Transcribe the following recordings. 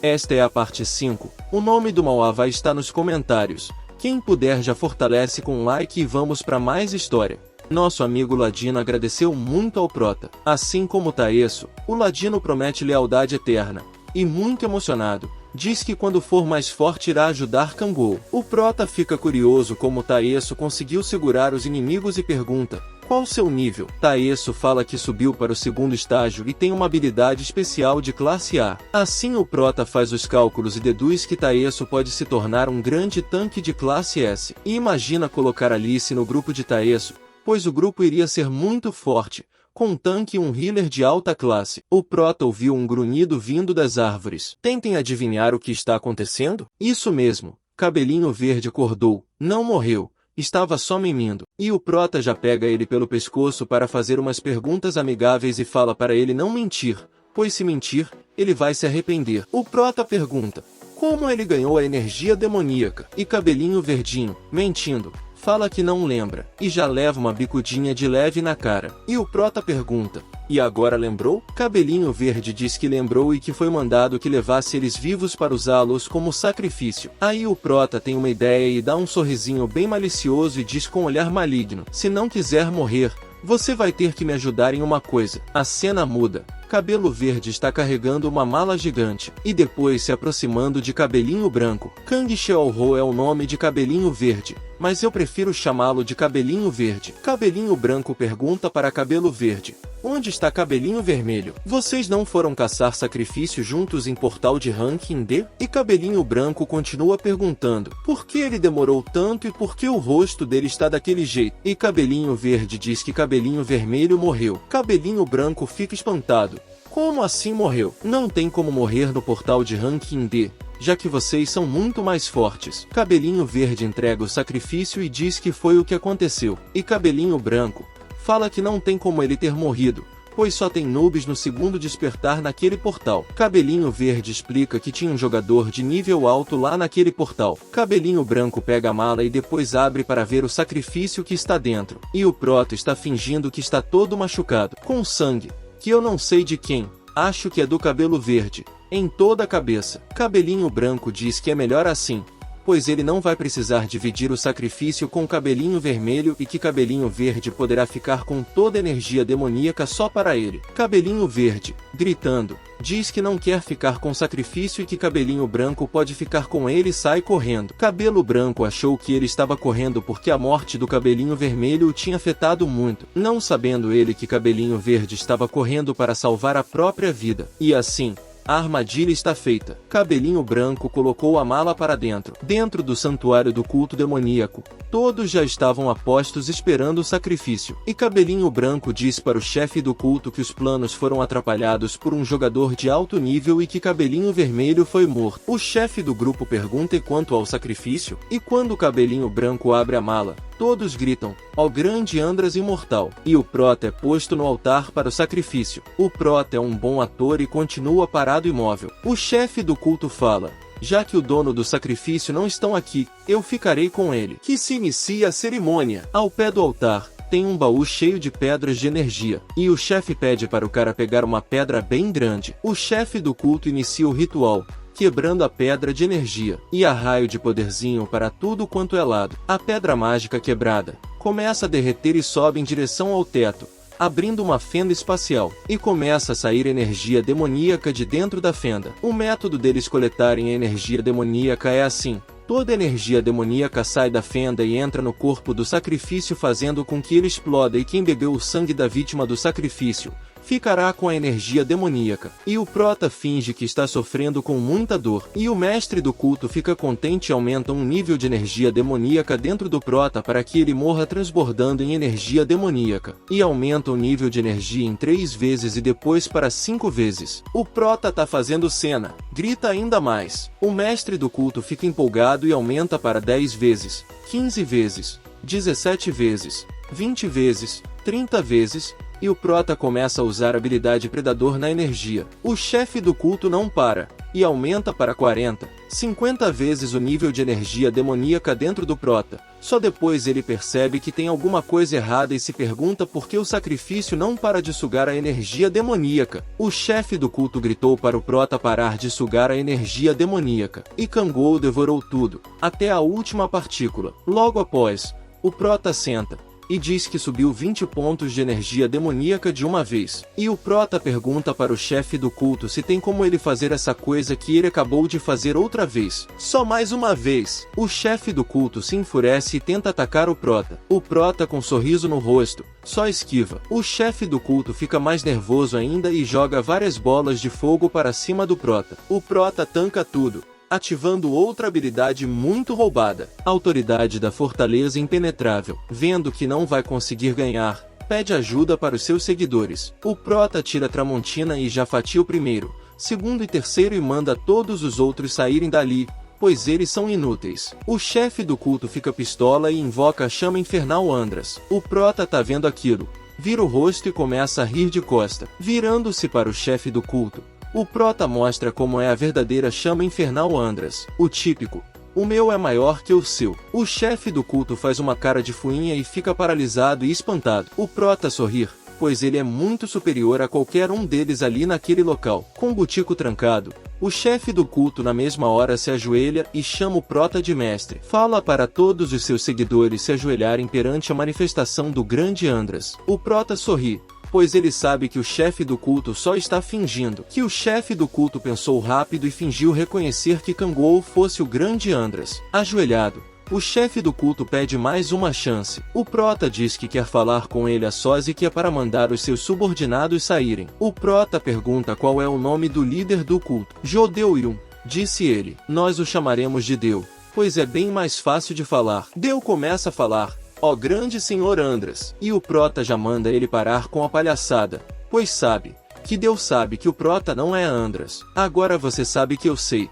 Esta é a parte 5, o nome do Mauá vai estar nos comentários. Quem puder já fortalece com um like e vamos para mais história. Nosso amigo Ladino agradeceu muito ao Prota. Assim como Taesso, o Ladino promete lealdade eterna. E muito emocionado, diz que quando for mais forte irá ajudar Kangol. O Prota fica curioso como Taesso conseguiu segurar os inimigos e pergunta: qual seu nível? Taesso fala que subiu para o segundo estágio e tem uma habilidade especial de classe A. Assim o Prota faz os cálculos e deduz que Taesso pode se tornar um grande tanque de classe S. E imagina colocar Alice no grupo de Taesso, pois o grupo iria ser muito forte, com um tanque e um healer de alta classe. O Prota ouviu um grunhido vindo das árvores. Tentem adivinhar o que está acontecendo? Isso mesmo, Cabelinho Verde acordou, não morreu. Estava só mimindo. E o Prota já pega ele pelo pescoço para fazer umas perguntas amigáveis e fala para ele não mentir, pois se mentir, ele vai se arrepender. O Prota pergunta como ele ganhou a energia demoníaca. E Cabelinho Verdinho, mentindo, fala que não lembra, e já leva uma bicudinha de leve na cara. E o Prota pergunta: e agora lembrou? Cabelinho Verde diz que lembrou e que foi mandado que levasse eles vivos para usá-los como sacrifício. Aí o Prota tem uma ideia e dá um sorrisinho bem malicioso e diz com um olhar maligno: se não quiser morrer, você vai ter que me ajudar em uma coisa. A cena muda. Cabelo Verde está carregando uma mala gigante, e depois se aproximando de Cabelinho Branco. Kang Sheol-ho é o nome de Cabelinho Verde, mas eu prefiro chamá-lo de Cabelinho Verde. Cabelinho Branco pergunta para Cabelo Verde: onde está Cabelinho Vermelho? Vocês não foram caçar sacrifício juntos em portal de ranking D? E Cabelinho Branco continua perguntando por que ele demorou tanto e por que o rosto dele está daquele jeito. E Cabelinho Verde diz que Cabelinho Vermelho morreu. Cabelinho Branco fica espantado. Como assim morreu? Não tem como morrer no portal de ranking D, já que vocês são muito mais fortes. Cabelinho Verde entrega o sacrifício e diz que foi o que aconteceu. E Cabelinho Branco fala que não tem como ele ter morrido, pois só tem noobs no segundo despertar naquele portal. Cabelinho Verde explica que tinha um jogador de nível alto lá naquele portal. Cabelinho Branco pega a mala e depois abre para ver o sacrifício que está dentro. E o Prota está fingindo que está todo machucado, com sangue, que eu não sei de quem, acho que é do Cabelo Verde, em toda a cabeça. Cabelinho Branco diz que é melhor assim, pois ele não vai precisar dividir o sacrifício com Cabelinho Vermelho e que Cabelinho Verde poderá ficar com toda a energia demoníaca só para ele. Cabelinho Verde, gritando, diz que não quer ficar com sacrifício e que Cabelinho Branco pode ficar com ele e sai correndo. Cabelo Branco achou que ele estava correndo porque a morte do Cabelinho Vermelho o tinha afetado muito, não sabendo ele que Cabelinho Verde estava correndo para salvar a própria vida. E assim, a armadilha está feita. Cabelinho Branco colocou a mala para dentro. Dentro do santuário do culto demoníaco, todos já estavam a postos esperando o sacrifício. E Cabelinho Branco disse para o chefe do culto que os planos foram atrapalhados por um jogador de alto nível e que Cabelinho Vermelho foi morto. O chefe do grupo pergunta e quanto ao sacrifício? E quando Cabelinho Branco abre a mala, todos gritam: ó grande Andras imortal! E o Prota é posto no altar para o sacrifício. O Prota é um bom ator e continua parado imóvel. O chefe do culto fala: já que o dono do sacrifício não estão aqui, eu ficarei com ele. Que se inicia a cerimônia. Ao pé do altar, tem um baú cheio de pedras de energia. E o chefe pede para o cara pegar uma pedra bem grande. O chefe do culto inicia o ritual, quebrando a pedra de energia, e a raio de poderzinho para tudo quanto é lado. A pedra mágica quebrada começa a derreter e sobe em direção ao teto, abrindo uma fenda espacial, e começa a sair energia demoníaca de dentro da fenda. O método deles coletarem a energia demoníaca é assim: toda energia demoníaca sai da fenda e entra no corpo do sacrifício, fazendo com que ele exploda, e quem bebeu o sangue da vítima do sacrifício ficará com a energia demoníaca. E o Prota finge que está sofrendo com muita dor. E o mestre do culto fica contente e aumenta um nível de energia demoníaca dentro do Prota para que ele morra transbordando em energia demoníaca. E aumenta o nível de energia em 3 vezes e depois para 5 vezes. O Prota tá fazendo cena. Grita ainda mais. O mestre do culto fica empolgado e aumenta para 10 vezes, 15 vezes, 17 vezes, 20 vezes, 30 vezes, e o Prota começa a usar a habilidade Predador na energia. O chefe do culto não para, e aumenta para 40, 50 vezes o nível de energia demoníaca dentro do prota. Só depois ele percebe que tem alguma coisa errada e se pergunta por que o sacrifício não para de sugar a energia demoníaca. O chefe do culto gritou para o prota parar de sugar a energia demoníaca, e Kangol devorou tudo, até a última partícula. Logo após, o prota senta e diz que subiu 20 pontos de energia demoníaca de uma vez. E o prota pergunta para o chefe do culto se tem como ele fazer essa coisa que ele acabou de fazer outra vez. Só mais uma vez. O chefe do culto se enfurece e tenta atacar o prota. O prota, com um sorriso no rosto, só esquiva. O chefe do culto fica mais nervoso ainda e joga várias bolas de fogo para cima do prota. O prota tanca tudo, ativando outra habilidade muito roubada. A autoridade da fortaleza impenetrável, vendo que não vai conseguir ganhar, pede ajuda para os seus seguidores. O prota tira a Tramontina e já fatia o primeiro, segundo e terceiro e manda todos os outros saírem dali, pois eles são inúteis. O chefe do culto fica pistola e invoca a chama infernal Andras. O prota tá vendo aquilo, vira o rosto e começa a rir de costa. Virando-se para o chefe do culto, o prota mostra como é a verdadeira chama infernal Andras. O típico: o meu é maior que o seu. O chefe do culto faz uma cara de fuinha e fica paralisado e espantado. O prota sorrir, pois ele é muito superior a qualquer um deles ali naquele local. Com o butico trancado, o chefe do culto na mesma hora se ajoelha e chama o prota de mestre. Fala para todos os seus seguidores se ajoelharem perante a manifestação do grande Andras. O prota sorri, pois ele sabe que o chefe do culto só está fingindo. Que o chefe do culto pensou rápido e fingiu reconhecer que Kangol fosse o grande Andras. Ajoelhado, o chefe do culto pede mais uma chance. O prota diz que quer falar com ele a sós e que é para mandar os seus subordinados saírem. O prota pergunta qual é o nome do líder do culto. Jodeu-Yun, disse ele. Nós o chamaremos de Deu, pois é bem mais fácil de falar. Deu começa a falar: ó grande senhor Andras. E o prota já manda ele parar com a palhaçada, pois sabe que Deus sabe que o prota não é Andras. Agora você sabe que eu sei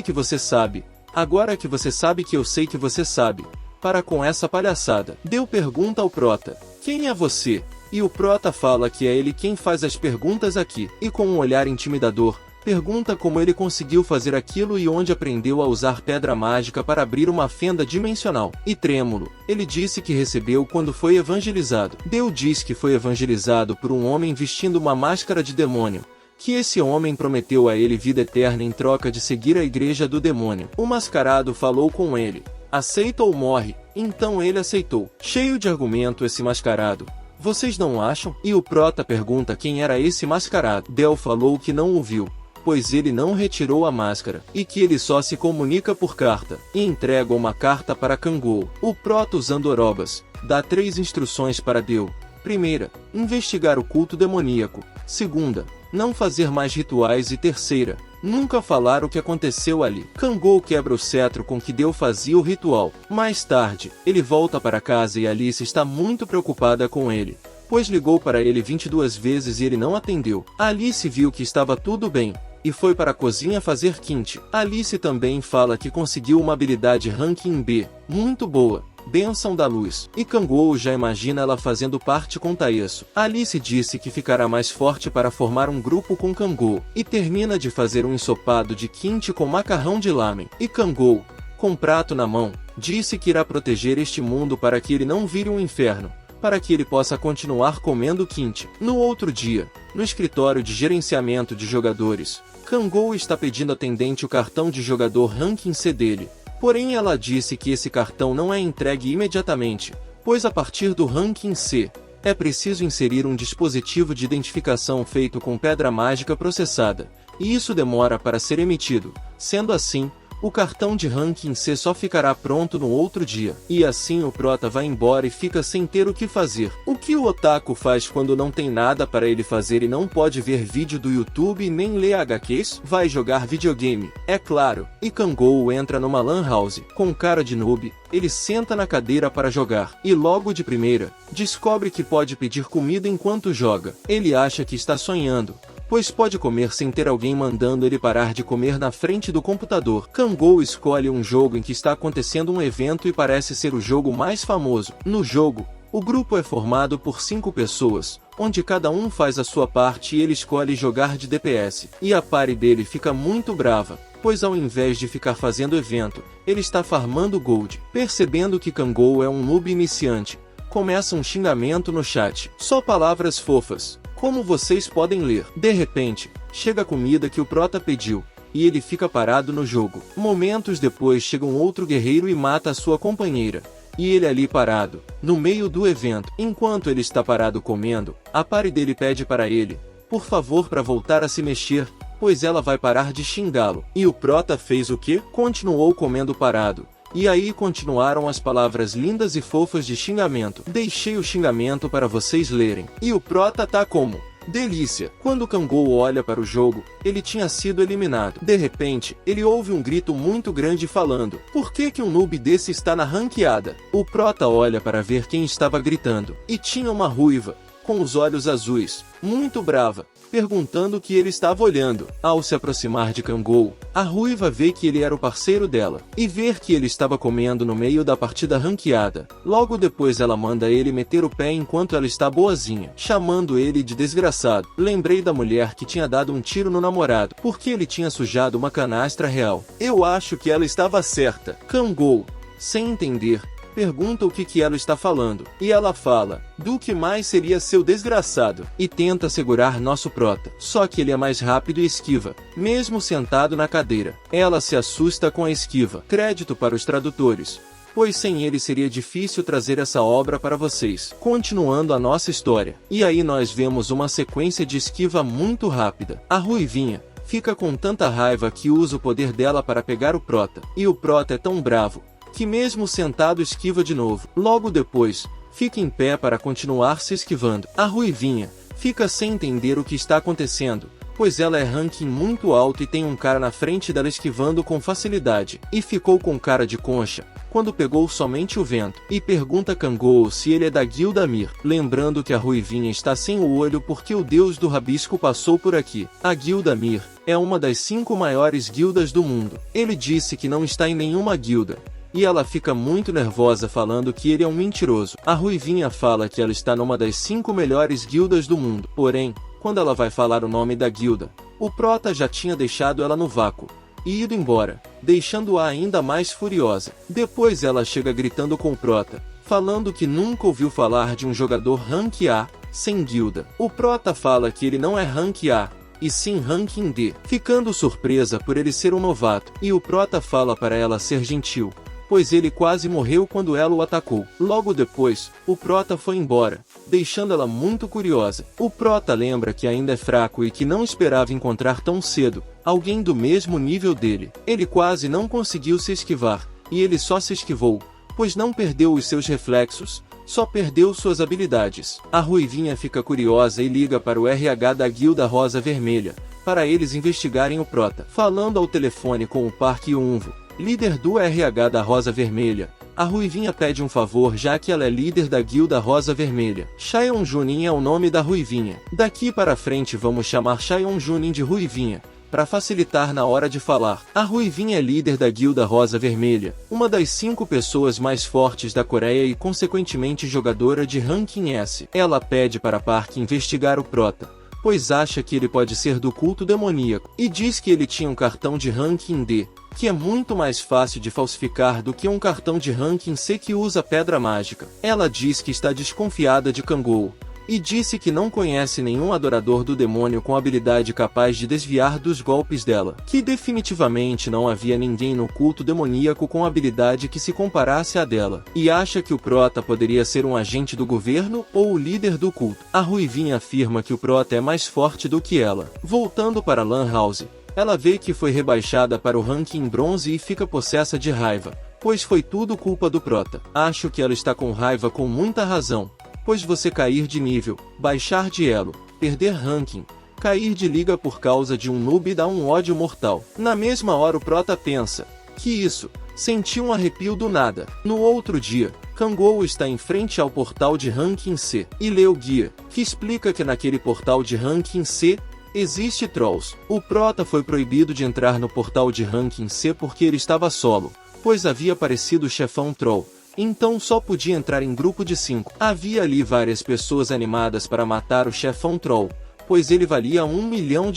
que você sabe. Agora que você sabe que eu sei que você sabe. Para com essa palhaçada. Deu pergunta ao prota: quem é você? E o prota fala que é ele quem faz as perguntas aqui. E com um olhar intimidador, pergunta como ele conseguiu fazer aquilo e onde aprendeu a usar pedra mágica para abrir uma fenda dimensional. E trêmulo, ele disse que recebeu quando foi evangelizado. Deu diz que foi evangelizado por um homem vestindo uma máscara de demônio, que esse homem prometeu a ele vida eterna em troca de seguir a igreja do demônio. O mascarado falou com ele: aceita ou morre? Então ele aceitou. Cheio de argumento esse mascarado: vocês não acham? E o prota pergunta quem era esse mascarado. Del falou que não o viu, pois ele não retirou a máscara, e que ele só se comunica por carta, e entrega uma carta para Kangol. O prota, usando Orobas, dá 3 instruções para Deu. Primeira, investigar o culto demoníaco. Segunda, não fazer mais rituais. E terceira, nunca falar o que aconteceu ali. Kangol quebra o cetro com que Deu fazia o ritual. Mais tarde, ele volta para casa e Alice está muito preocupada com ele, pois ligou para ele 22 vezes e ele não atendeu. Alice viu que estava tudo bem e foi para a cozinha fazer quinte. Alice também fala que conseguiu uma habilidade ranking B, muito boa, Bênção da Luz. E Kangol já imagina ela fazendo parte com Taeso. Alice disse que ficará mais forte para formar um grupo com Kangol, e termina de fazer um ensopado de quinte com macarrão de lamen. E Kangol, com prato na mão, disse que irá proteger este mundo para que ele não vire um inferno, para que ele possa continuar comendo quinte. No outro dia, no escritório de gerenciamento de jogadores, Kangol está pedindo à atendente o cartão de jogador ranking C dele. Porém ela disse que esse cartão não é entregue imediatamente, pois a partir do ranking C, é preciso inserir um dispositivo de identificação feito com pedra mágica processada, e isso demora para ser emitido. Sendo assim, o cartão de ranking C só ficará pronto no outro dia. E assim o prota vai embora e fica sem ter o que fazer. O que o otaku faz quando não tem nada para ele fazer e não pode ver vídeo do YouTube nem ler HQs? Vai jogar videogame, é claro. E Kangol entra numa lan house. Com cara de noob, ele senta na cadeira para jogar. E logo de primeira, descobre que pode pedir comida enquanto joga. Ele acha que está sonhando, pois pode comer sem ter alguém mandando ele parar de comer na frente do computador. Kangol escolhe um jogo em que está acontecendo um evento e parece ser o jogo mais famoso. No jogo, o grupo é formado por 5 pessoas, onde cada um faz a sua parte e ele escolhe jogar de DPS. E a party dele fica muito brava, pois ao invés de ficar fazendo evento, ele está farmando gold. Percebendo que Kangol é um noob iniciante, começa um xingamento no chat. Só palavras fofas, como vocês podem ler. De repente, chega a comida que o prota pediu, e ele fica parado no jogo. Momentos depois chega um outro guerreiro e mata a sua companheira, e ele ali parado, no meio do evento. Enquanto ele está parado comendo, a pare dele pede para ele, por favor, para voltar a se mexer, pois ela vai parar de xingá-lo. E o prota fez o quê? Continuou comendo parado. E aí continuaram as palavras lindas e fofas de xingamento. Deixei o xingamento para vocês lerem. E o prota tá como? Delícia! Quando Kangol olha para o jogo, ele tinha sido eliminado. De repente, ele ouve um grito muito grande falando, por que um noob desse está na ranqueada? O prota olha para ver quem estava gritando. E tinha uma ruiva, com os olhos azuis, muito brava, perguntando o que ele estava olhando. Ao se aproximar de Kangol, a ruiva vê que ele era o parceiro dela, e ver que ele estava comendo no meio da partida ranqueada. Logo depois ela manda ele meter o pé enquanto ela está boazinha, chamando ele de desgraçado. Lembrei da mulher que tinha dado um tiro no namorado, porque ele tinha sujado uma canastra real. Eu acho que ela estava certa. Kangol, sem entender, pergunta o que ela está falando, e ela fala, do que mais seria seu desgraçado, e tenta segurar nosso prota, só que ele é mais rápido e esquiva, mesmo sentado na cadeira. Ela se assusta com a esquiva. Crédito para os tradutores, pois sem ele seria difícil trazer essa obra para vocês. Continuando a nossa história, e aí nós vemos uma sequência de esquiva muito rápida. A ruivinha fica com tanta raiva que usa o poder dela para pegar o prota, e o prota é tão bravo, que mesmo sentado esquiva de novo. Logo depois, fica em pé para continuar se esquivando. A ruivinha fica sem entender o que está acontecendo, pois ela é ranking muito alto e tem um cara na frente dela esquivando com facilidade. E ficou com cara de concha, quando pegou somente o vento, e pergunta a Kangol se ele é da guilda Mir. Lembrando que a ruivinha está sem o olho porque o deus do rabisco passou por aqui. A guilda Mir é uma das 5 maiores guildas do mundo. Ele disse que não está em nenhuma guilda, e ela fica muito nervosa falando que ele é um mentiroso. A ruivinha fala que ela está numa das 5 melhores guildas do mundo. Porém, quando ela vai falar o nome da guilda, o prota já tinha deixado ela no vácuo e ido embora, deixando-a ainda mais furiosa. Depois ela chega gritando com o prota, falando que nunca ouviu falar de um jogador rank A sem guilda. O prota fala que ele não é rank A, e sim ranking D, ficando surpresa por ele ser um novato. E o prota fala para ela ser gentil, pois ele quase morreu quando ela o atacou. Logo depois, o prota foi embora, deixando ela muito curiosa. O prota lembra que ainda é fraco e que não esperava encontrar tão cedo alguém do mesmo nível dele. Ele quase não conseguiu se esquivar, e ele só se esquivou, pois não perdeu os seus reflexos, só perdeu suas habilidades. A ruivinha fica curiosa e liga para o RH da Guilda Rosa Vermelha, para eles investigarem o prota. Falando ao telefone com o Park Yunvo, líder do RH da Rosa Vermelha, a ruivinha pede um favor já que ela é líder da Guilda Rosa Vermelha. Cheon Junin é o nome da ruivinha. Daqui para frente vamos chamar Cheon Junin de ruivinha, para facilitar na hora de falar. A ruivinha é líder da Guilda Rosa Vermelha, uma das 5 pessoas mais fortes da Coreia e consequentemente jogadora de ranking S. Ela pede para Park investigar o prota, pois acha que ele pode ser do culto demoníaco, e diz que ele tinha um cartão de ranking D, que é muito mais fácil de falsificar do que um cartão de ranking C que usa pedra mágica. Ela diz que está desconfiada de Kangol, e disse que não conhece nenhum adorador do demônio com habilidade capaz de desviar dos golpes dela, que definitivamente não havia ninguém no culto demoníaco com habilidade que se comparasse à dela, e acha que o prota poderia ser um agente do governo ou o líder do culto. A ruivinha afirma que o prota é mais forte do que ela. Voltando para Lan House, ela vê que foi rebaixada para o ranking bronze e fica possessa de raiva, pois foi tudo culpa do prota. Acho que ela está com raiva com muita razão, pois você cair de nível, baixar de elo, perder ranking, cair de liga por causa de um noob dá um ódio mortal. Na mesma hora o prota pensa, que isso? Sentiu um arrepio do nada. No outro dia, Kangol está em frente ao portal de ranking C, e lê o guia, que explica que naquele portal de ranking C, existe trolls. O prota foi proibido de entrar no portal de ranking C porque ele estava solo, pois havia aparecido o chefão troll, então só podia entrar em grupo de 5. Havia ali várias pessoas animadas para matar o chefão troll, pois ele valia R$1 milhão.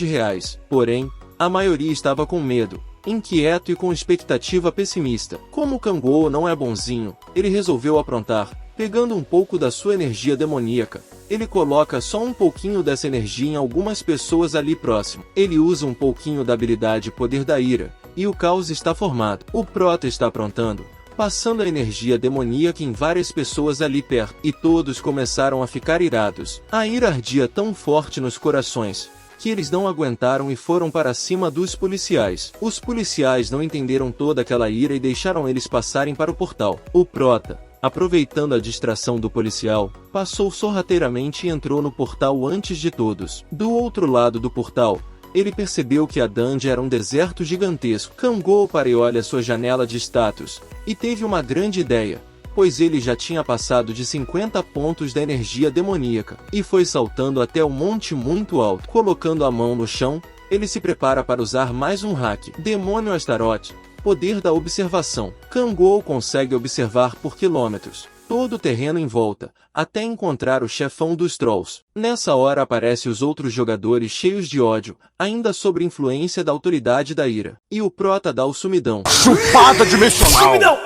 Porém, a maioria estava com medo, inquieto e com expectativa pessimista. Como Kangol não é bonzinho, ele resolveu aprontar. Pegando um pouco da sua energia demoníaca, ele coloca só um pouquinho dessa energia em algumas pessoas ali próximo. Ele usa um pouquinho da habilidade Poder da Ira, e o caos está formado. O Prota está aprontando, passando a energia demoníaca em várias pessoas ali perto, e todos começaram a ficar irados. A ira ardia tão forte nos corações, que eles não aguentaram e foram para cima dos policiais. Os policiais não entenderam toda aquela ira e deixaram eles passarem para o portal. O Prota, aproveitando a distração do policial, passou sorrateiramente e entrou no portal antes de todos. Do outro lado do portal, ele percebeu que a dungeon era um deserto gigantesco. Kangol parou e olha sua janela de status, e teve uma grande ideia, pois ele já tinha passado de 50 pontos da energia demoníaca, e foi saltando até um monte muito alto. Colocando a mão no chão, ele se prepara para usar mais um hack. Demônio Astaroth, Poder da Observação. Kangol consegue observar por quilômetros todo o terreno em volta, até encontrar o chefão dos Trolls. Nessa hora aparecem os outros jogadores cheios de ódio, ainda sob influência da autoridade da ira. E o Prota dá o sumidão. Chupada dimensional!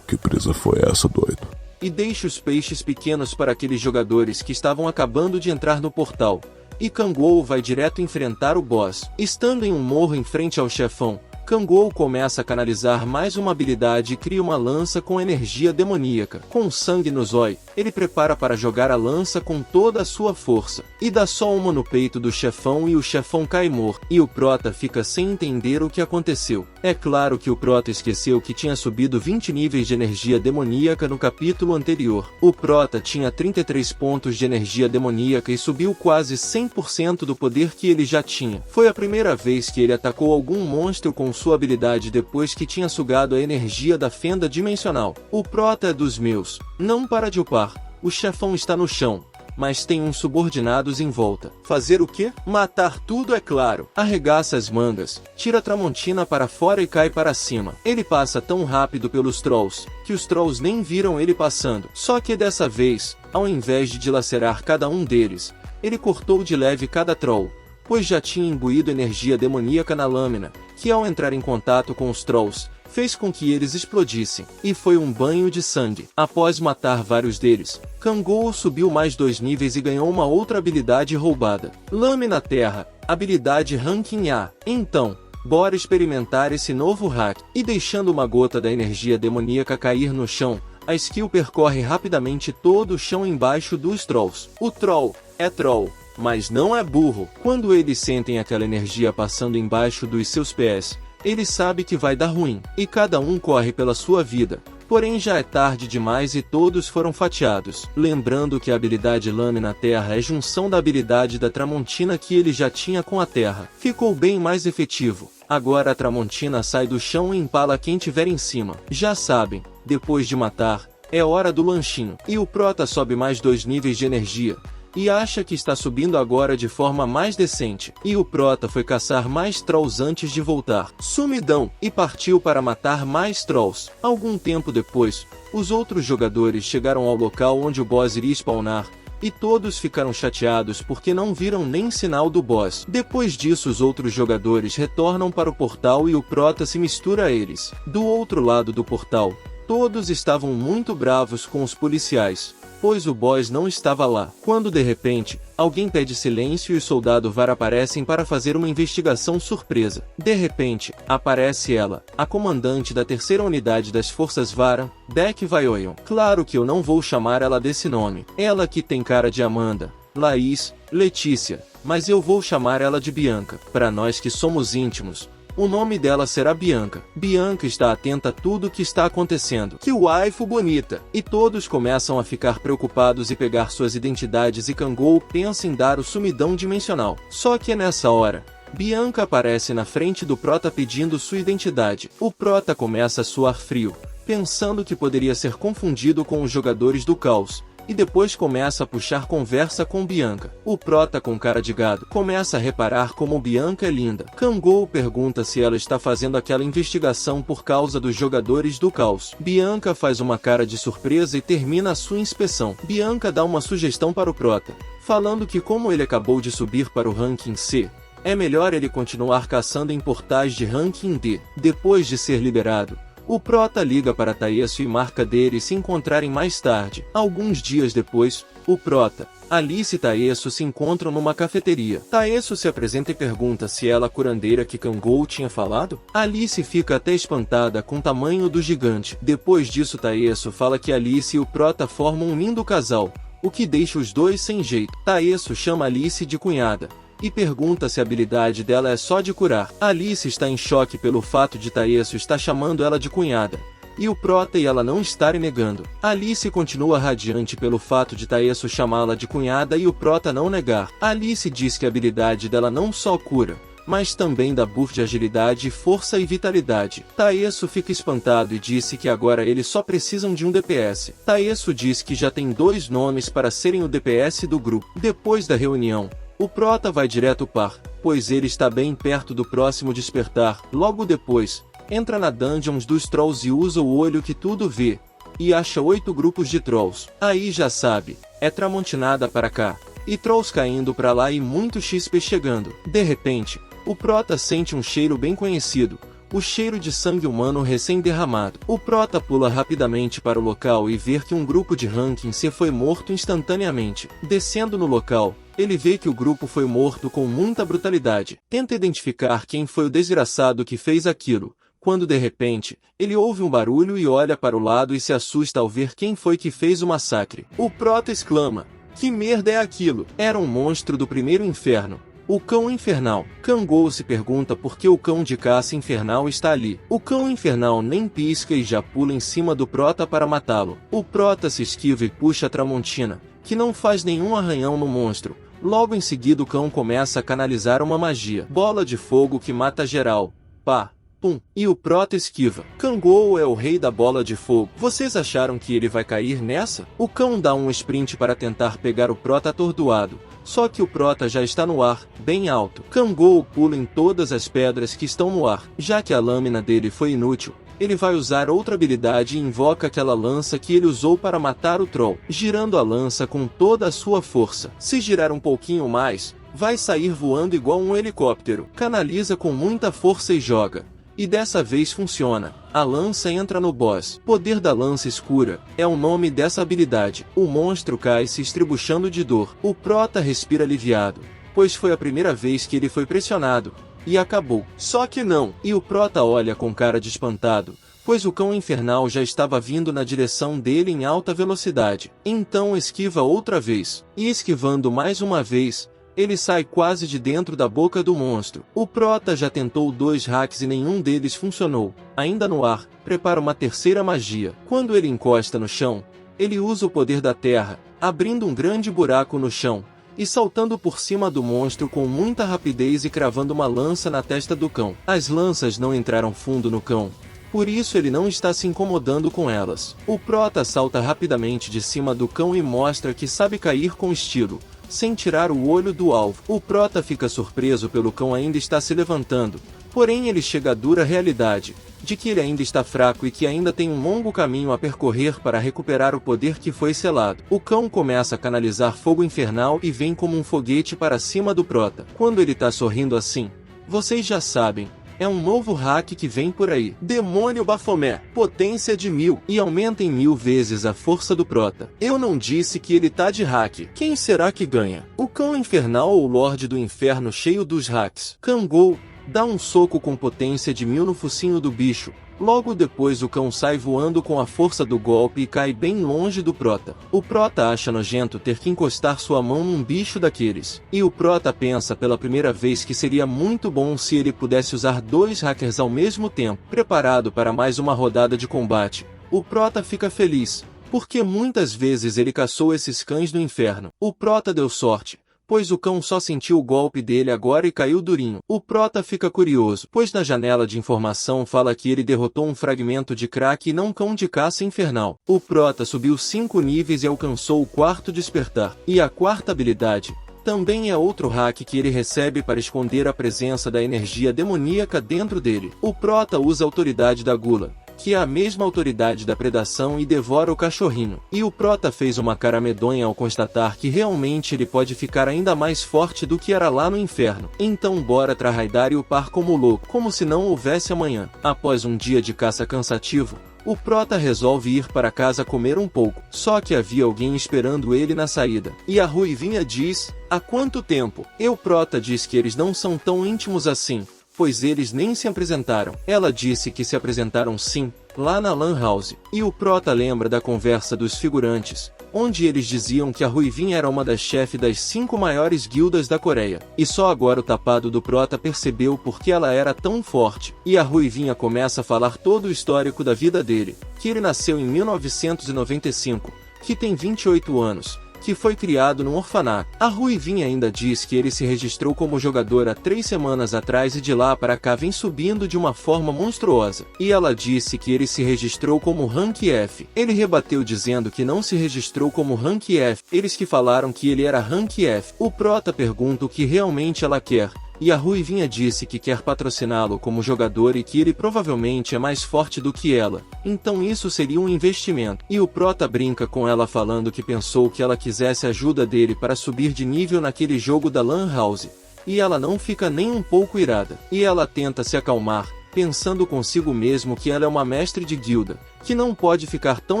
Que presa foi essa, doido? E deixa os peixes pequenos para aqueles jogadores que estavam acabando de entrar no portal. E Kangol vai direto enfrentar o boss. Estando em um morro em frente ao chefão, Kangol começa a canalizar mais uma habilidade e cria uma lança com energia demoníaca. Com sangue no zóio, ele prepara para jogar a lança com toda a sua força, e dá só uma no peito do chefão e o chefão cai morto, e o Prota fica sem entender o que aconteceu. É claro que o Prota esqueceu que tinha subido 20 níveis de energia demoníaca no capítulo anterior. O Prota tinha 33 pontos de energia demoníaca e subiu quase 100% do poder que ele já tinha. Foi a primeira vez que ele atacou algum monstro com sua habilidade depois que tinha sugado a energia da fenda dimensional. O Prota é dos meus. Não para de upar. O chefão está no chão, mas tem uns subordinados em volta. Fazer o quê? Matar tudo, é claro. Arregaça as mangas, tira a Tramontina para fora e cai para cima. Ele passa tão rápido pelos Trolls, que os Trolls nem viram ele passando. Só que dessa vez, ao invés de dilacerar cada um deles, ele cortou de leve cada Troll, pois já tinha imbuído energia demoníaca na lâmina, que ao entrar em contato com os Trolls, fez com que eles explodissem, e foi um banho de sangue. Após matar vários deles, Kangol subiu mais 2 níveis e ganhou uma outra habilidade roubada. Lâmina Terra, habilidade Ranking A. Então, bora experimentar esse novo hack. E deixando uma gota da energia demoníaca cair no chão, a skill percorre rapidamente todo o chão embaixo dos Trolls. O Troll é Troll, mas não é burro. Quando eles sentem aquela energia passando embaixo dos seus pés, ele sabe que vai dar ruim, e cada um corre pela sua vida. Porém já é tarde demais e todos foram fatiados. Lembrando que a habilidade Lâmina Terra é junção da habilidade da Tramontina que ele já tinha com a Terra. Ficou bem mais efetivo. Agora a Tramontina sai do chão e empala quem tiver em cima. Já sabem, depois de matar, é hora do lanchinho. E o Prota sobe mais 2 níveis de energia, e acha que está subindo agora de forma mais decente. E o Prota foi caçar mais Trolls antes de voltar. Sumidão! E partiu para matar mais Trolls. Algum tempo depois, os outros jogadores chegaram ao local onde o boss iria spawnar, e todos ficaram chateados porque não viram nem sinal do boss. Depois disso os outros jogadores retornam para o portal e o Prota se mistura a eles. Do outro lado do portal, todos estavam muito bravos com os policiais, pois o boss não estava lá. Quando de repente, alguém pede silêncio e o soldado VAR aparecem para fazer uma investigação surpresa. De repente, aparece ela, a comandante da 3ª unidade das forças VAR, Beck Vioion. Claro que eu não vou chamar ela desse nome. Ela que tem cara de Amanda, Laís, Letícia, mas eu vou chamar ela de Bianca. Para nós que somos íntimos, o nome dela será Bianca. Bianca está atenta a tudo o que está acontecendo. Que waifu bonita! E todos começam a ficar preocupados e pegar suas identidades e Kangol pensa em dar o sumidão dimensional. Só que é nessa hora, Bianca aparece na frente do Prota pedindo sua identidade. O Prota começa a suar frio, pensando que poderia ser confundido com os jogadores do caos, e depois começa a puxar conversa com Bianca. O Prota, com cara de gado, começa a reparar como Bianca é linda. Kangol pergunta se ela está fazendo aquela investigação por causa dos jogadores do caos. Bianca faz uma cara de surpresa e termina a sua inspeção. Bianca dá uma sugestão para o Prota, falando que como ele acabou de subir para o ranking C, é melhor ele continuar caçando em portais de ranking D. Depois de ser liberado, o Prota liga para Taesso e marca deles se encontrarem mais tarde. Alguns dias depois, o Prota, Alice e Taesso se encontram numa cafeteria. Taesso se apresenta e pergunta se ela é a curandeira que Kangol tinha falado. Alice fica até espantada com o tamanho do gigante. Depois disso, Taesso fala que Alice e o Prota formam um lindo casal, o que deixa os dois sem jeito. Taesso chama Alice de cunhada e pergunta se a habilidade dela é só de curar. Alice está em choque pelo fato de Taesso estar chamando ela de cunhada, e o Prota e ela não estarem negando. Alice continua radiante pelo fato de Taesso chamá-la de cunhada e o Prota não negar. Alice diz que a habilidade dela não só cura, mas também dá buff de agilidade, força e vitalidade. Taesso fica espantado e disse que agora eles só precisam de um DPS. Taesso diz que já tem 2 nomes para serem o DPS do grupo. Depois da reunião, o Prota vai direto par, pois ele está bem perto do próximo despertar. Logo depois, entra na Dungeons dos Trolls e usa o olho que tudo vê, e acha 8 grupos de Trolls. Aí já sabe, é Tramontinada para cá, e Trolls caindo para lá e muito XP chegando. De repente, o Prota sente um cheiro bem conhecido, o cheiro de sangue humano recém-derramado. O Prota pula rapidamente para o local e vê que um grupo de ranking C foi morto instantaneamente. Descendo no local, ele vê que o grupo foi morto com muita brutalidade. Tenta identificar quem foi o desgraçado que fez aquilo, quando de repente, ele ouve um barulho e olha para o lado e se assusta ao ver quem foi que fez o massacre. O Prota exclama: "Que merda é aquilo?" Era um monstro do primeiro inferno, o Cão Infernal. Kangol se pergunta por que o cão de caça infernal está ali. O Cão Infernal nem pisca e já pula em cima do Prota para matá-lo. O Prota se esquiva e puxa a Tramontina, que não faz nenhum arranhão no monstro. Logo em seguida o cão começa a canalizar uma magia. Bola de fogo que mata geral. Pá, pum. E o Prota esquiva. Kangol é o rei da bola de fogo. Vocês acharam que ele vai cair nessa? O cão dá um sprint para tentar pegar o Prota atordoado. Só que o Prota já está no ar, bem alto. Kangol pula em todas as pedras que estão no ar. Já que a lâmina dele foi inútil, ele vai usar outra habilidade e invoca aquela lança que ele usou para matar o Troll, girando a lança com toda a sua força. Se girar um pouquinho mais, vai sair voando igual um helicóptero. Canaliza com muita força e joga. E dessa vez funciona. A lança entra no boss. Poder da lança escura é o nome dessa habilidade. O monstro cai se estribuchando de dor. O Prota respira aliviado, pois foi a primeira vez que ele foi pressionado. E acabou. Só que não. E o Prota olha com cara de espantado, pois o Cão Infernal já estava vindo na direção dele em alta velocidade. Então esquiva outra vez. E esquivando mais uma vez, ele sai quase de dentro da boca do monstro. O Prota já tentou 2 hacks e nenhum deles funcionou. Ainda no ar, prepara uma terceira magia. Quando ele encosta no chão, ele usa o poder da terra, abrindo um grande buraco no chão, e saltando por cima do monstro com muita rapidez e cravando uma lança na testa do cão. As lanças não entraram fundo no cão, por isso ele não está se incomodando com elas. O Prota salta rapidamente de cima do cão e mostra que sabe cair com estilo, sem tirar o olho do alvo. O Prota fica surpreso pelo cão ainda estar se levantando, porém ele chega à dura realidade de que ele ainda está fraco e que ainda tem um longo caminho a percorrer para recuperar o poder que foi selado. O cão começa a canalizar fogo infernal e vem como um foguete para cima do Prota. Quando ele tá sorrindo assim, vocês já sabem, é um novo hack que vem por aí. Demônio Baphomet, potência de 1000, e aumenta em 1000 vezes a força do Prota. Eu não disse que ele tá de hack. Quem será que ganha? O Cão Infernal ou o Lorde do Inferno cheio dos hacks? Kangol dá um soco com potência de 1000 no focinho do bicho. Logo depois o cão sai voando com a força do golpe e cai bem longe do Prota. O Prota acha nojento ter que encostar sua mão num bicho daqueles. E o Prota pensa pela primeira vez que seria muito bom se ele pudesse usar 2 hackers ao mesmo tempo. Preparado para mais uma rodada de combate, o Prota fica feliz, porque muitas vezes ele caçou esses cães do inferno. O Prota deu sorte, pois o cão só sentiu o golpe dele agora e caiu durinho. O Prota fica curioso, pois na janela de informação fala que ele derrotou um fragmento de crack e não cão de caça infernal. O Prota subiu 5 níveis e alcançou o 4º despertar. E a 4ª habilidade também é outro hack que ele recebe para esconder a presença da energia demoníaca dentro dele. O Prota usa a autoridade da gula, que é a mesma autoridade da predação e devora o cachorrinho. E o Prota fez uma cara medonha ao constatar que realmente ele pode ficar ainda mais forte do que era lá no inferno. Então bora traidar e upar como louco, como se não houvesse amanhã. Após um dia de caça cansativo, o Prota resolve ir para casa comer um pouco, só que havia alguém esperando ele na saída. E a Ruivinha diz: há quanto tempo? E o Prota diz que eles não são tão íntimos assim, pois eles nem se apresentaram. Ela disse que se apresentaram sim, lá na Lan House. E o Prota lembra da conversa dos figurantes, onde eles diziam que a Ruivinha era uma das chefes das 5 maiores guildas da Coreia. E só agora o tapado do Prota percebeu por que ela era tão forte. E a Ruivinha começa a falar todo o histórico da vida dele, que ele nasceu em 1995, que tem 28 anos, que foi criado num orfanato. A Ruivinha ainda diz que ele se registrou como jogador há 3 semanas atrás e de lá para cá vem subindo de uma forma monstruosa. E ela disse que ele se registrou como Rank F. Ele rebateu dizendo que não se registrou como Rank F. Eles que falaram que ele era Rank F. O Prota pergunta o que realmente ela quer, e a Ruivinha disse que quer patrociná-lo como jogador e que ele provavelmente é mais forte do que ela, então isso seria um investimento. E o Prota brinca com ela falando que pensou que ela quisesse ajuda dele para subir de nível naquele jogo da Lan House, e ela não fica nem um pouco irada. E ela tenta se acalmar, pensando consigo mesmo que ela é uma mestre de guilda, que não pode ficar tão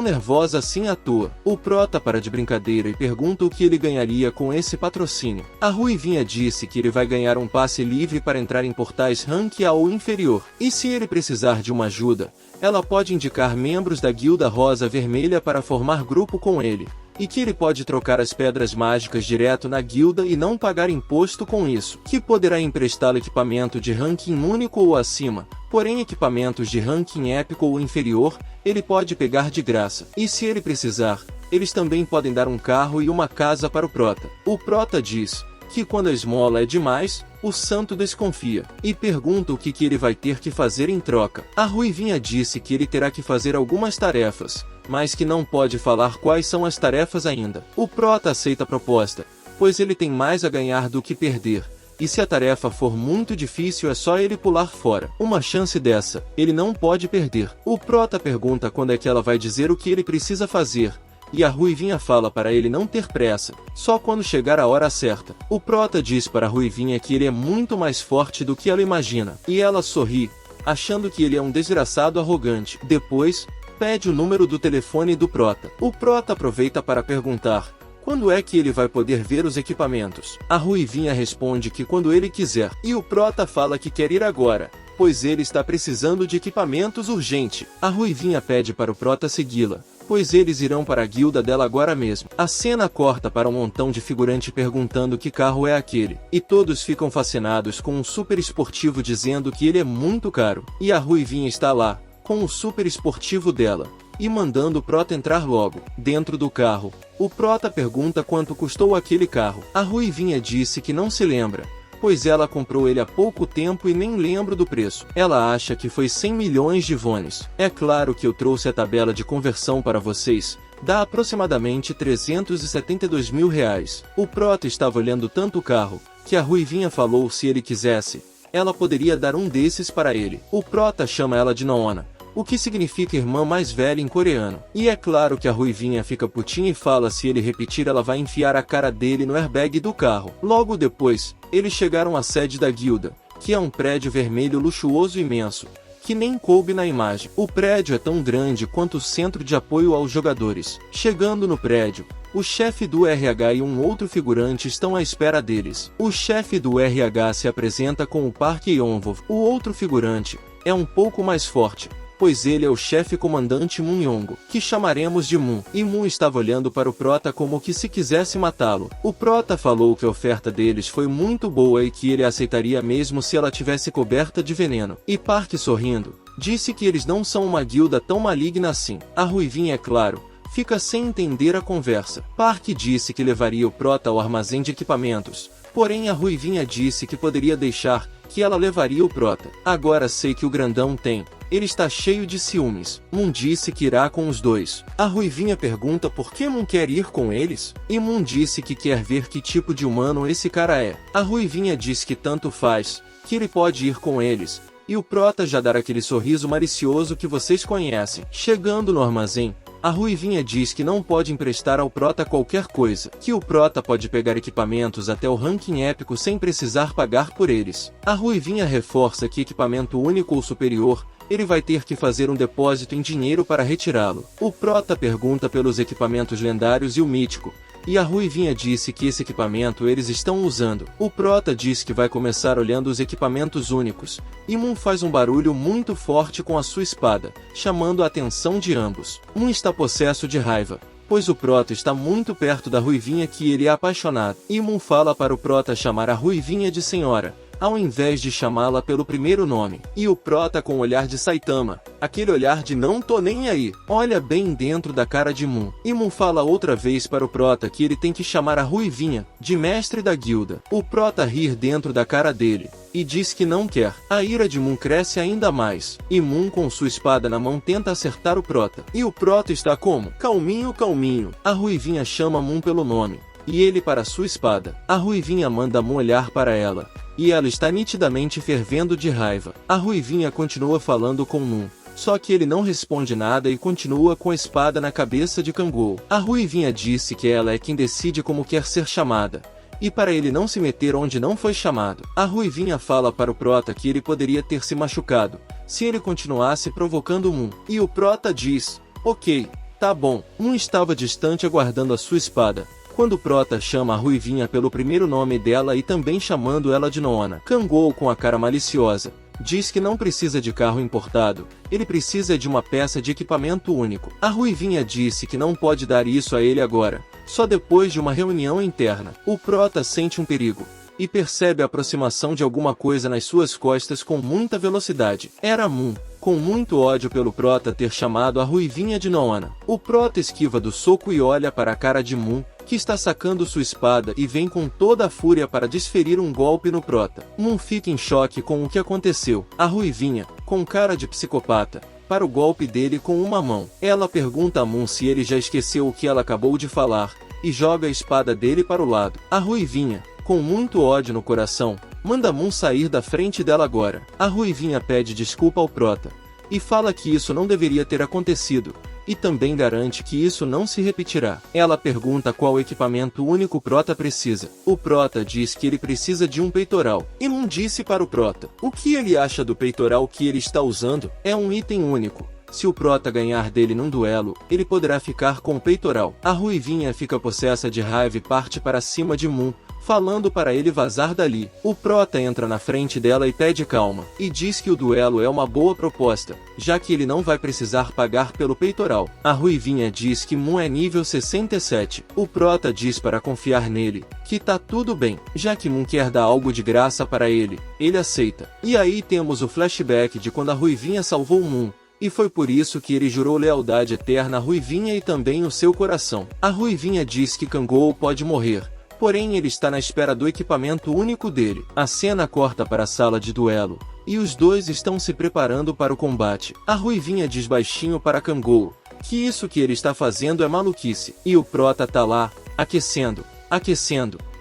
nervosa assim à toa. O Prota para de brincadeira e pergunta o que ele ganharia com esse patrocínio. A Ruivinha disse que ele vai ganhar um passe livre para entrar em portais rank A ou inferior, e se ele precisar de uma ajuda, ela pode indicar membros da Guilda Rosa Vermelha para formar grupo com ele, e que ele pode trocar as pedras mágicas direto na guilda e não pagar imposto com isso, que poderá emprestá-lo equipamento de ranking único ou acima, porém equipamentos de ranking épico ou inferior, ele pode pegar de graça. E se ele precisar, eles também podem dar um carro e uma casa para o Prota. O Prota diz que quando a esmola é demais, o santo desconfia, e pergunta o que ele vai ter que fazer em troca. A Ruivinha disse que ele terá que fazer algumas tarefas, mas que não pode falar quais são as tarefas ainda. O Prota aceita a proposta, pois ele tem mais a ganhar do que perder, e se a tarefa for muito difícil é só ele pular fora. Uma chance dessa, ele não pode perder. O Prota pergunta quando é que ela vai dizer o que ele precisa fazer, e a Ruivinha fala para ele não ter pressa, só quando chegar a hora certa. O Prota diz para a Ruivinha que ele é muito mais forte do que ela imagina, e ela sorri, achando que ele é um desgraçado arrogante. Depois, pede o número do telefone do Prota. O Prota aproveita para perguntar quando é que ele vai poder ver os equipamentos. A Ruivinha responde que quando ele quiser, e o Prota fala que quer ir agora, pois ele está precisando de equipamentos urgente. A Ruivinha pede para o Prota segui-la, pois eles irão para a guilda dela agora mesmo. A cena corta para um montão de figurante perguntando que carro é aquele, e todos ficam fascinados com um super esportivo dizendo que ele é muito caro. E a Ruivinha está lá, com o super esportivo dela, e mandando o Prota entrar logo. Dentro do carro, o Prota pergunta quanto custou aquele carro. A Ruivinha disse que não se lembra, pois ela comprou ele há pouco tempo e nem lembra do preço. Ela acha que foi 100 milhões de wones. É claro que eu trouxe a tabela de conversão para vocês, dá aproximadamente 372 mil reais. O Prota estava olhando tanto o carro, que a Ruivinha falou se ele quisesse, ela poderia dar um desses para ele. O Prota chama ela de Noona, o que significa irmã mais velha em coreano. E é claro que a Ruivinha fica putinha e fala se ele repetir ela vai enfiar a cara dele no airbag do carro. Logo depois, eles chegaram à sede da guilda, que é um prédio vermelho luxuoso e imenso, que nem coube na imagem. O prédio é tão grande quanto o centro de apoio aos jogadores. Chegando no prédio, o chefe do RH e um outro figurante estão à espera deles. O chefe do RH se apresenta com o Park Yeonvov. O outro figurante é um pouco mais forte, pois ele é o chefe comandante Moon Yongo, que chamaremos de Moon. E Moon estava olhando para o Prota como que se quisesse matá-lo. O Prota falou que a oferta deles foi muito boa e que ele aceitaria mesmo se ela tivesse coberta de veneno. E Park, sorrindo, disse que eles não são uma guilda tão maligna assim. A Ruivinha, é claro, fica sem entender a conversa. Park disse que levaria o Prota ao armazém de equipamentos, porém a Ruivinha disse que poderia deixar, que ela levaria o Prota. Agora sei que o grandão tem. Ele está cheio de ciúmes. Moon disse que irá com os dois. A Ruivinha pergunta por que Moon quer ir com eles, e Moon disse que quer ver que tipo de humano esse cara é. A Ruivinha diz que tanto faz, que ele pode ir com eles, e o Prota já dar aquele sorriso malicioso que vocês conhecem. Chegando no armazém, a Ruivinha diz que não pode emprestar ao Prota qualquer coisa, que o Prota pode pegar equipamentos até o ranking épico sem precisar pagar por eles. A Ruivinha reforça que equipamento único ou superior, ele vai ter que fazer um depósito em dinheiro para retirá-lo. O Prota pergunta pelos equipamentos lendários e o mítico, e a Ruivinha disse que esse equipamento eles estão usando. O Prota diz que vai começar olhando os equipamentos únicos, e Moon faz um barulho muito forte com a sua espada, chamando a atenção de ambos. Moon está possesso de raiva, pois o Prota está muito perto da Ruivinha que ele é apaixonado. E Moon fala para o Prota chamar a Ruivinha de senhora, ao invés de chamá-la pelo primeiro nome. E o Prota com o olhar de Saitama, aquele olhar de não tô nem aí, olha bem dentro da cara de Moon. E Moon fala outra vez para o Prota que ele tem que chamar a Ruivinha de mestre da guilda. O Prota ri dentro da cara dele, e diz que não quer. A ira de Moon cresce ainda mais, e Moon com sua espada na mão tenta acertar o Prota. E o Prota está como? Calminho, calminho. A Ruivinha chama Moon pelo nome, e ele para sua espada. A Ruivinha manda Moon olhar para ela, e ela está nitidamente fervendo de raiva. A Ruivinha continua falando com Moon, só que ele não responde nada e continua com a espada na cabeça de Kangol. A Ruivinha disse que ela é quem decide como quer ser chamada, e para ele não se meter onde não foi chamado. A Ruivinha fala para o Prota que ele poderia ter se machucado, se ele continuasse provocando Moon. E o Prota diz, ok, tá bom. Moon estava distante aguardando a sua espada, quando o Prota chama a Ruivinha pelo primeiro nome dela e também chamando ela de Noona. Kangol com a cara maliciosa, diz que não precisa de carro importado, ele precisa de uma peça de equipamento único. A Ruivinha disse que não pode dar isso a ele agora, só depois de uma reunião interna. O Prota sente um perigo, e percebe a aproximação de alguma coisa nas suas costas com muita velocidade. Era Moon, com muito ódio pelo Prota ter chamado a Ruivinha de Noona. O Prota esquiva do soco e olha para a cara de Moon, que está sacando sua espada e vem com toda a fúria para desferir um golpe no Prota. Moon fica em choque com o que aconteceu. A Ruivinha, com cara de psicopata, para o golpe dele com uma mão. Ela pergunta a Moon se ele já esqueceu o que ela acabou de falar, e joga a espada dele para o lado. A Ruivinha, com muito ódio no coração, manda Moon sair da frente dela agora. A Ruivinha pede desculpa ao Prota, e fala que isso não deveria ter acontecido, e também garante que isso não se repetirá. Ela pergunta qual equipamento único o Prota precisa. O Prota diz que ele precisa de um peitoral. E Moon disse para o Prota o que ele acha do peitoral que ele está usando. É um item único. Se o Prota ganhar dele num duelo, ele poderá ficar com o peitoral. A Ruivinha fica possessa de raiva e parte para cima de Moon, falando para ele vazar dali. O Prota entra na frente dela e pede calma, e diz que o duelo é uma boa proposta, já que ele não vai precisar pagar pelo peitoral. A Ruivinha diz que Moon é nível 67. O Prota diz para confiar nele, que tá tudo bem, já que Moon quer dar algo de graça para ele, ele aceita. E aí temos o flashback de quando a Ruivinha salvou Moon, e foi por isso que ele jurou lealdade eterna à Ruivinha e também o seu coração. A Ruivinha diz que Kangol pode morrer, porém ele está na espera do equipamento único dele. A cena corta para a sala de duelo, e os dois estão se preparando para o combate. A Ruivinha diz baixinho para Kangol que isso que ele está fazendo é maluquice. E o Prota tá lá, aquecendo,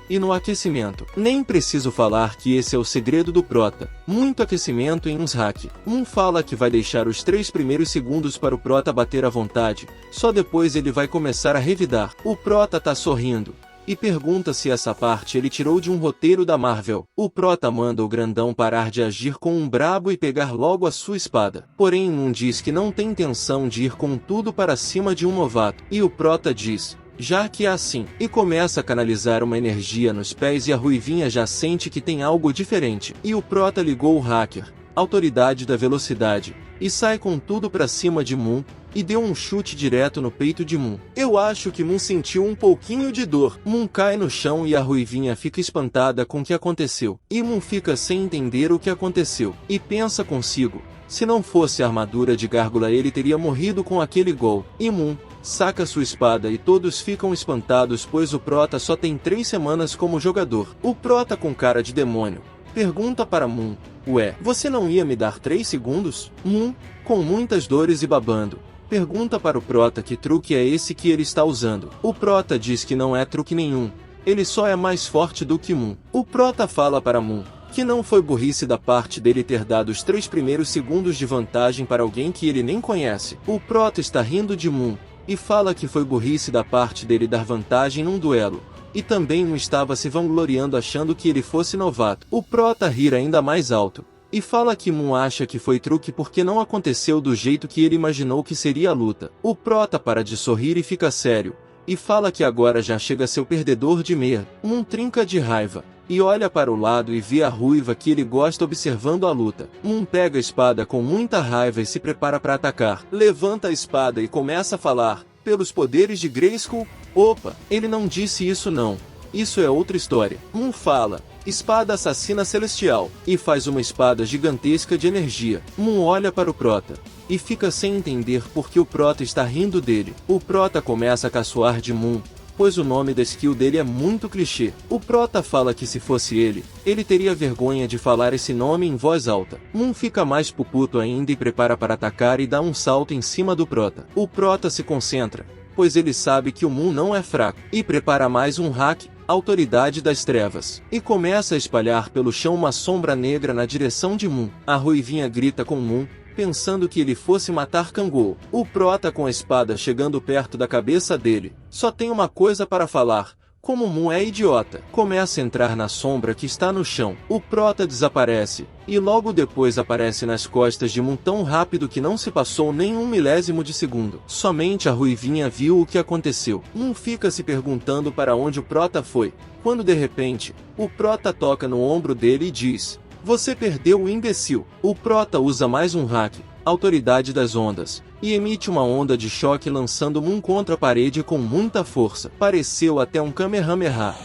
e no aquecimento, nem preciso falar que esse é o segredo do Prota. Muito aquecimento em uns hack. Moon fala que vai deixar os 3 primeiros segundos para o Prota bater à vontade, só depois ele vai começar a revidar. O Prota tá sorrindo, e pergunta se essa parte ele tirou de um roteiro da Marvel. O Prota manda o grandão parar de agir com um brabo e pegar logo a sua espada. Porém Moon diz que não tem intenção de ir com tudo para cima de um novato. E o Prota diz, já que é assim, e começa a canalizar uma energia nos pés e a Ruivinha já sente que tem algo diferente. E o Prota ligou o hacker, autoridade da velocidade, e sai com tudo pra cima de Moon, e deu um chute direto no peito de Moon. Eu acho que Moon sentiu um pouquinho de dor. Moon cai no chão e a Ruivinha fica espantada com o que aconteceu. E Moon fica sem entender o que aconteceu, e pensa consigo, se não fosse a armadura de gárgula ele teria morrido com aquele gol. E Moon saca sua espada e todos ficam espantados pois o Prota só tem 3 semanas como jogador. O Prota com cara de demônio pergunta para Moon, ué, você não ia me dar 3 segundos? Moon, com muitas dores e babando, pergunta para o Prota que truque é esse que ele está usando. O Prota diz que não é truque nenhum, ele só é mais forte do que Moon. O Prota fala para Moon que não foi burrice da parte dele ter dado os 3 primeiros segundos de vantagem para alguém que ele nem conhece. O Prota está rindo de Moon, e fala que foi burrice da parte dele dar vantagem num duelo, e também não estava se vangloriando achando que ele fosse novato. O Prota ri ainda mais alto, e fala que Moon acha que foi truque porque não aconteceu do jeito que ele imaginou que seria a luta. O Prota para de sorrir e fica sério, e fala que agora já chega a ser o perdedor de merda. Moon trinca de raiva, e olha para o lado e vê a ruiva que ele gosta observando a luta. Moon pega a espada com muita raiva e se prepara para atacar. Levanta a espada e começa a falar, pelos poderes de Grayskull. Opa, ele não disse isso não. Isso é outra história. Moon fala, espada assassina celestial, e faz uma espada gigantesca de energia. Moon olha para o Prota, e fica sem entender por que o Prota está rindo dele. O Prota começa a caçoar de Moon, pois o nome da skill dele é muito clichê. O Prota fala que se fosse ele teria vergonha de falar esse nome em voz alta. Moon fica mais puto ainda e prepara para atacar e dá um salto em cima do Prota. O Prota se concentra, pois ele sabe que o Moon não é fraco, e prepara mais um hack, Autoridade das Trevas, e começa a espalhar pelo chão uma sombra negra na direção de Moon. A ruivinha grita com Moon, pensando que ele fosse matar Kangol. O Prota com a espada chegando perto da cabeça dele, só tem uma coisa para falar, como Moon é idiota. Começa a entrar na sombra que está no chão. O Prota desaparece, e logo depois aparece nas costas de Moon tão rápido que não se passou nem um milésimo de segundo. Somente a ruivinha viu o que aconteceu. Moon fica se perguntando para onde o Prota foi, quando de repente, o Prota toca no ombro dele e diz, você perdeu, o imbecil. O Prota usa mais um hack, Autoridade das Ondas, e emite uma onda de choque lançando Moon contra a parede com muita força. Pareceu até um Kamehameha.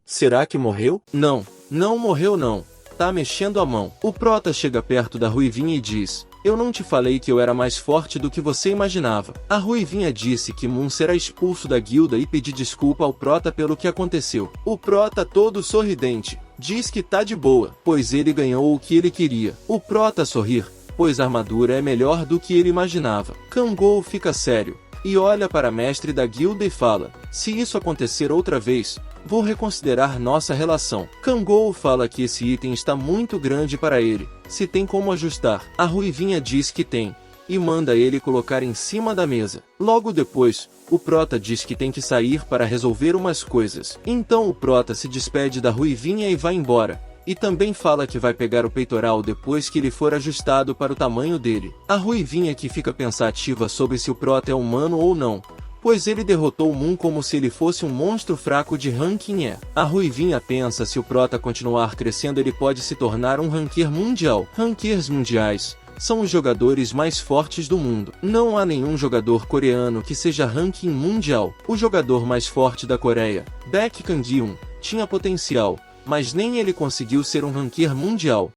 Será que morreu? Não, não morreu não. Tá mexendo a mão. O Prota chega perto da ruivinha e diz, eu não te falei que eu era mais forte do que você imaginava. A ruivinha disse que Moon será expulso da guilda e pedir desculpa ao Prota pelo que aconteceu. O Prota, todo sorridente, diz que tá de boa, pois ele ganhou o que ele queria. O Prota sorrir, pois a armadura é melhor do que ele imaginava. Kangol fica sério, e olha para a mestre da guilda e fala, se isso acontecer outra vez, vou reconsiderar nossa relação. Kangol fala que esse item está muito grande para ele, se tem como ajustar. A ruivinha diz que tem, e manda ele colocar em cima da mesa. Logo depois, o Prota diz que tem que sair para resolver umas coisas. Então o Prota se despede da ruivinha e vai embora, e também fala que vai pegar o peitoral depois que ele for ajustado para o tamanho dele. A ruivinha que fica pensativa sobre se o Prota é humano ou não, pois ele derrotou o Moon como se ele fosse um monstro fraco de ranking E. A ruivinha pensa se o Prota continuar crescendo ele pode se tornar um ranquear mundial. Ranquears mundiais são os jogadores mais fortes do mundo. Não há nenhum jogador coreano que seja ranking mundial. O jogador mais forte da Coreia, Baek Kang-yeon, tinha potencial, mas nem ele conseguiu ser um ranquear mundial.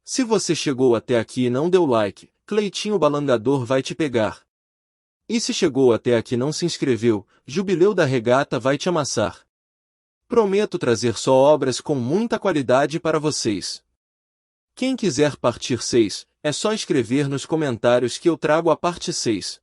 Se você chegou até aqui e não deu like, Cleitinho Balangador vai te pegar. E se chegou até aqui e não se inscreveu, Jubileu da Regata vai te amassar. Prometo trazer só obras com muita qualidade para vocês. Quem quiser parte 6, é só escrever nos comentários que eu trago a parte 6.